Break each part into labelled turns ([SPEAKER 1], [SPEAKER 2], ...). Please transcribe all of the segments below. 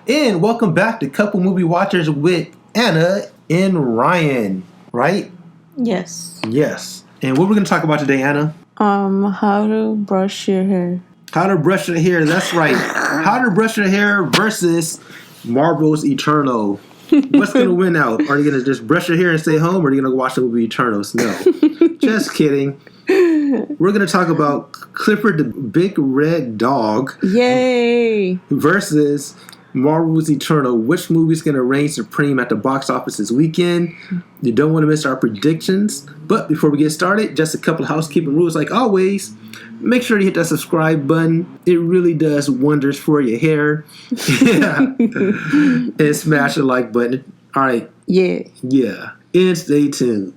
[SPEAKER 1] And welcome back to Couple Movie Watchers with Anna and Ryan, right?
[SPEAKER 2] Yes.
[SPEAKER 1] Yes. And what we're going to talk about today, Anna?
[SPEAKER 2] How to brush your hair.
[SPEAKER 1] How to brush your hair, that's right. How to brush your hair versus Marvel's Eternal. What's going to win out? Are you going to just brush your hair and stay home, or are you going to watch the movie Eternals? No. Just kidding. We're going to talk about Clifford the Big Red Dog.
[SPEAKER 2] Yay!
[SPEAKER 1] Versus Marvel's Eternal. Which movie's going to reign supreme at the box office this weekend? You don't want to miss our predictions. But before we get started, just a couple of housekeeping rules like always. Make sure you hit that subscribe button. It really does wonders for your hair. And smash the like button. All right.
[SPEAKER 2] Yeah.
[SPEAKER 1] Yeah. And stay tuned.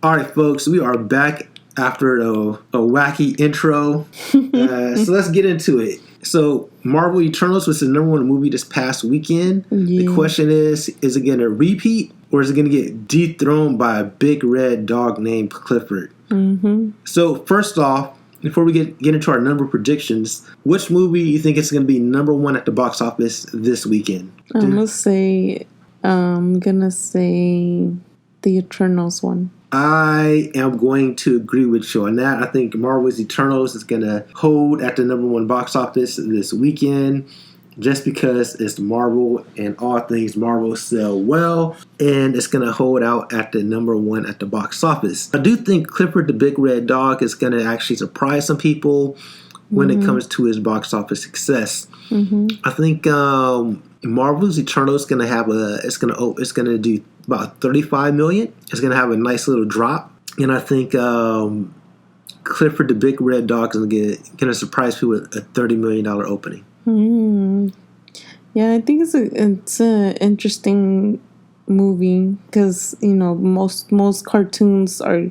[SPEAKER 1] All right, folks. We are back after a wacky intro. So let's get into it. So Marvel Eternals was the #1 movie this past weekend. Yeah. The question is it going to repeat? Or is it going to get dethroned by a big red dog named Clifford? Mm-hmm. So first off, before we get into our number predictions, which movie you think is going to be #1 at the box office this weekend?
[SPEAKER 2] I'm gonna say the Eternals one.
[SPEAKER 1] I am going to agree with you on that. I think Marvel's Eternals is going to hold at the #1 box office this weekend. Just because it's Marvel and all things Marvel sell well, and it's going to hold out at the #1 at the box office. I do think Clifford the Big Red Dog is going to actually surprise some people when it comes to his box office success. Mm-hmm. I think Marvel's Eternal is going to have it's going to do about 35 million. It's going to have a nice little drop, and I think Clifford the Big Red Dog is going to surprise people with a $30 million opening.
[SPEAKER 2] Yeah, I think it's a interesting movie because most cartoons are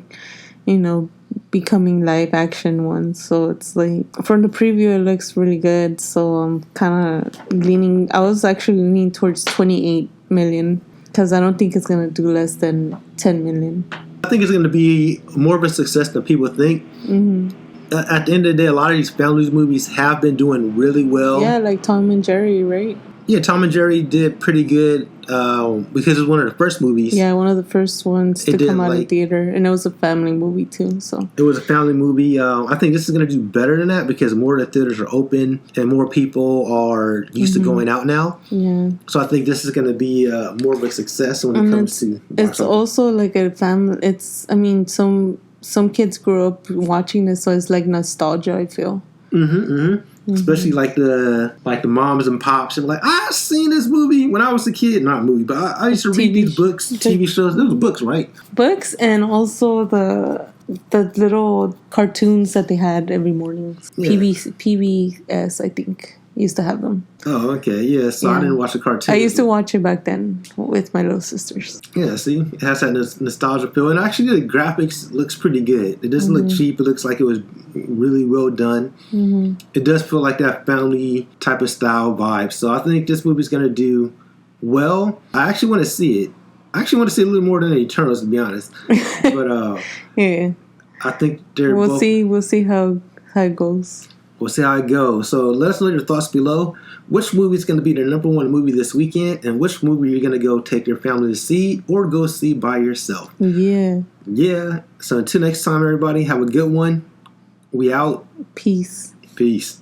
[SPEAKER 2] becoming live action ones. So it's like from the preview it looks really good. So I'm kind of leaning. I was actually leaning towards 28 million because I don't think it's gonna do less than 10 million.
[SPEAKER 1] I think it's going to be more of a success than people think. Mm-hmm. At the end of the day, a lot of these family movies have been doing really well.
[SPEAKER 2] Yeah, like Tom and Jerry, right?
[SPEAKER 1] Yeah, Tom and Jerry did pretty good because it was one of the first movies.
[SPEAKER 2] Yeah, one of the first ones to come out in theater. And it was a family movie, too. So
[SPEAKER 1] it was a family movie. I think this is going to do better than that because more of the theaters are open and more people are used to going out now. Yeah. So I think this is going to be more of a success when it comes to...
[SPEAKER 2] It's also like a family... Some kids grew up watching this, so it's like nostalgia, I feel. Especially like the moms and pops and like, I've seen this movie when I was a kid. Not a movie, but I used to read these books, TV shows. Those were books, right? Books and also the little cartoons that they had every morning. Yeah. PBS, I think, used to have them.
[SPEAKER 1] Oh, okay. Yeah, so I didn't watch the cartoon.
[SPEAKER 2] I used to watch it back then with my little sisters.
[SPEAKER 1] Yeah, see? It has that nostalgia feel. And actually, the graphics looks pretty good. It doesn't look cheap. It looks like it was really well done. Mm-hmm. It does feel like that family type of style vibe. So I think this movie's going to do well. I actually want to see it. I actually want to see a little more than the Eternals, to be honest. But
[SPEAKER 2] yeah,
[SPEAKER 1] I think they're
[SPEAKER 2] We'll see how it goes.
[SPEAKER 1] We'll see how it goes. So let us know your thoughts below. Which movie is going to be the #1 movie this weekend, and which movie you're going to go take your family to see or go see by yourself.
[SPEAKER 2] Yeah.
[SPEAKER 1] Yeah. So until next time, everybody, have a good one. We out.
[SPEAKER 2] Peace.
[SPEAKER 1] Peace.